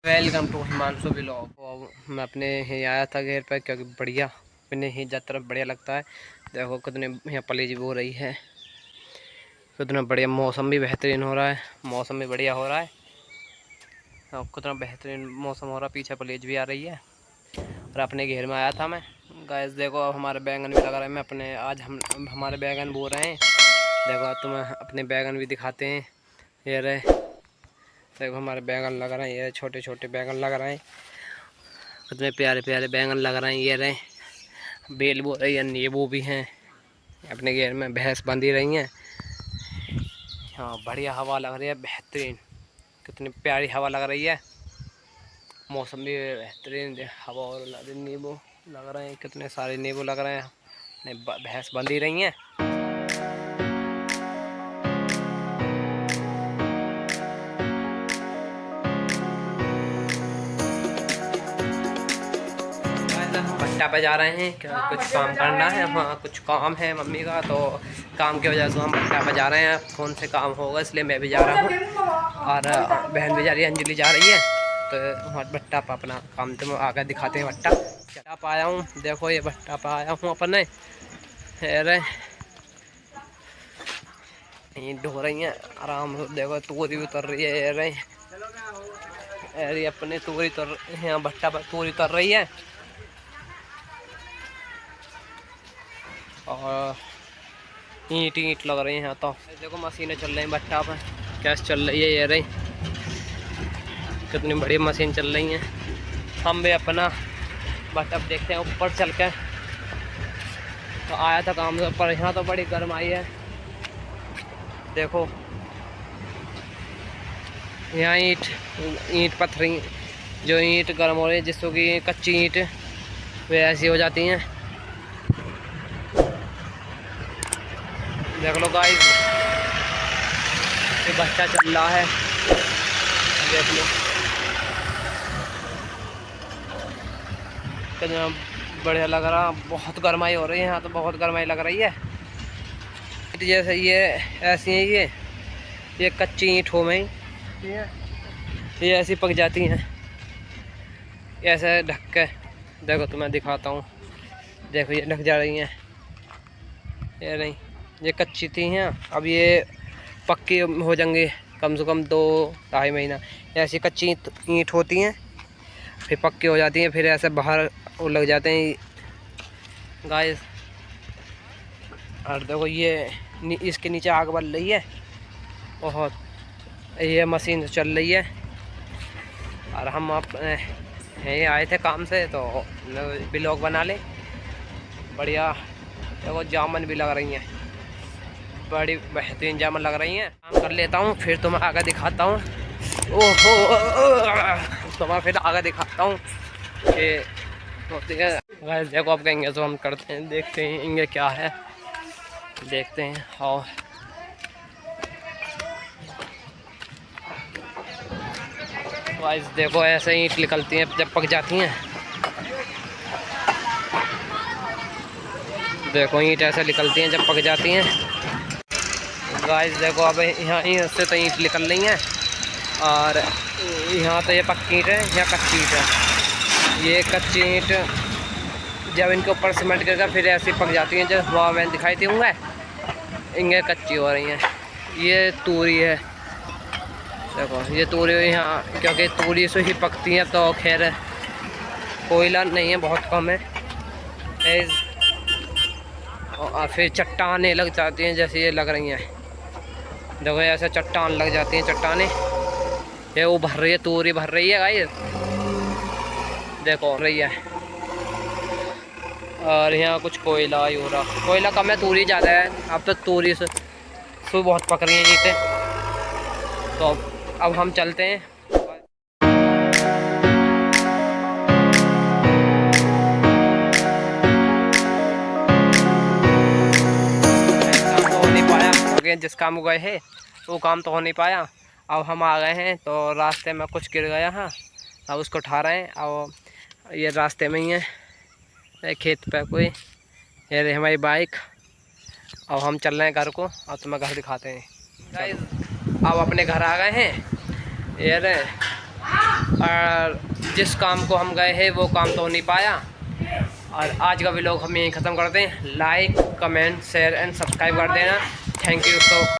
Welcome to Himanshu vlog. मैं अपने ही आया था घर पर क्योंकि बढ़िया अपने ही तरफ बढ़िया लगता है। देखो कितने यहाँ पलेज भी हो रही है, कितना बढ़िया मौसम भी बेहतरीन हो रहा है, मौसम भी बढ़िया हो रहा है और कितना बेहतरीन मौसम हो रहा है। पीछे पलेज भी आ रही है और अपने घेर में आया था मैं। गैस देखो अब हमारे बैगन भी लगा रहे हैं। मैं अपने आज हम हमारे बैगन बो रहे हैं। देखो तुम्हें अपने बैगन भी दिखाते हैं। ये रहे, देखो हमारे बैगन लग रहे हैं, ये छोटे छोटे बैगन लग रहे हैं, कितने प्यारे प्यारे बैंगन लग रहे हैं। ये रहे बेल बो रही है, नींबू भी हैं। अपने घेर में भैंस बंधी रही हैं। हाँ बढ़िया हवा लग रही है, बेहतरीन, कितनी प्यारी हवा लग रही है। मौसम भी बेहतरीन, हवा और नींबू लग रहे हैं, कितने सारे नींबू लग रहे हैं। भैंस बंधी रही हैं। भट्टा पे जा रहे हैं, क्या कुछ काम करना है। हाँ कुछ काम है मम्मी का, तो काम की वजह से हम भट्टा पे जा रहे हैं। फ़ोन से काम होगा इसलिए मैं भी जा रहा हूँ और बहन भी जा रही है, अंजलि जा रही है। तो वहाँ भट्टा पर अपना काम तो आकर दिखाते हैं। भट्टा पर आया हूँ, देखो ये भट्टा पर आया हूँ अपने। अरे ईंट ढो रही हैं आराम से, देखो तूरी उतर रही है। अरे अपने तूरी उतर, यहाँ भट्टा पर तूरी उतर रही है और ईंट ईंट लग रही हैं यहाँ। तो देखो मशीनें चल रही हैं भट्टा पर, कैसे चल रही है। ये रही कितनी बड़ी मशीन चल रही हैं। हम भी अपना भट्टा देखते हैं ऊपर चल के। तो आया था काम से पर यहाँ तो बड़ी गर्म आई है। देखो यहाँ ईंट ईंट पत्थरी, जो ईंट गर्म हो रही है, जिसको कि कच्ची ईंट वे ऐसी हो जाती हैं। देख लो गाइस, ये बच्चा चल रहा है, देख लो कितना बढ़िया लग रहा। बहुत गर्माई हो रही है यहाँ तो, बहुत गर्माई लग रही है। जैसे ये ऐसी है, ये कच्ची ईंट हो में ये ऐसी पक जाती हैं, ऐसे ढक के। देखो तो मैं दिखाता हूँ, देखो ये ढक जा रही हैं। ये नहीं, ये कच्ची थी हैं, अब ये पक्की हो जाएंगे कम से कम 2-2.5 महीना। ऐसी कच्ची ईंट होती हैं, फिर पक्की हो जाती हैं, फिर ऐसे बाहर वो लग जाते हैं गाइस। और देखो ये इसके नीचे आग बल रही है बहुत, ये मशीन चल रही है। और हम आप यहीं आए थे काम से तो ब्लॉग बना ले। बढ़िया देखो जामुन भी लग रही हैं, बड़ी बेहतरीन जामुन लग रही हैं। काम कर लेता हूँ फिर तुम्हें आगे दिखाता हूँ। ओहो तुम्हें फिर आगे दिखाता हूँ कि होती है। देखो अब कहेंगे तो हम करते हैं, देखते हैं इंगे क्या है, देखते हैं। और गाइस देखो ऐसे ईंट निकलती हैं जब पक जाती हैं। देखो ईंट ऐसे निकलती हैं जब पक जाती हैं। गाइस देखो अब यहाँ से तो ईंट निकल रही हैं और यहाँ तो ये पक्की ईंट है, यहाँ कच्ची ईंट है। ये कच्ची ईंट जब इनके ऊपर सीमेंट करके फिर ऐसी पक जाती हैं, जब वहाँ मैंने दिखाई थी होंगे, इनके कच्ची हो रही हैं। ये तूरी है, देखो ये तूरी यहाँ, क्योंकि तूरी से ही पकती हैं तो खैर कोयला नहीं है, बहुत कम है। और फिर चट्टानें लग जाती हैं जैसे ये लग रही हैं। देखो ऐसे चट्टान लग जाती हैं, चट्टानें ये वो भर रही है, तूरी भर रही है गाइस, देखो रही है। और यहाँ कुछ कोयला ही हो रहा, कोयला कम है, तूरी ज़्यादा है। अब तो तूरी से बहुत पक रही हैं ईंटें। तो अब हम चलते हैं। काम तो हो नहीं पाया, जिस काम को गए हैं वो काम तो हो नहीं पाया। अब हम आ गए हैं तो रास्ते में कुछ गिर गया है, अब उसको उठा रहे हैं। अब ये रास्ते में ही है खेत पे कोई, ये रही हमारी बाइक। अब हम चल रहे हैं घर को, अब तुम्हें घर दिखाते हैं गाइस। अब अपने घर आ गए हैं, ये रहे और जिस काम को हम गए हैं वो काम तो हो नहीं पाया। और आज का व्लॉग हम यहीं ख़त्म करते हैं। Like, comment, share and subscribe कर देना। Thank you. तो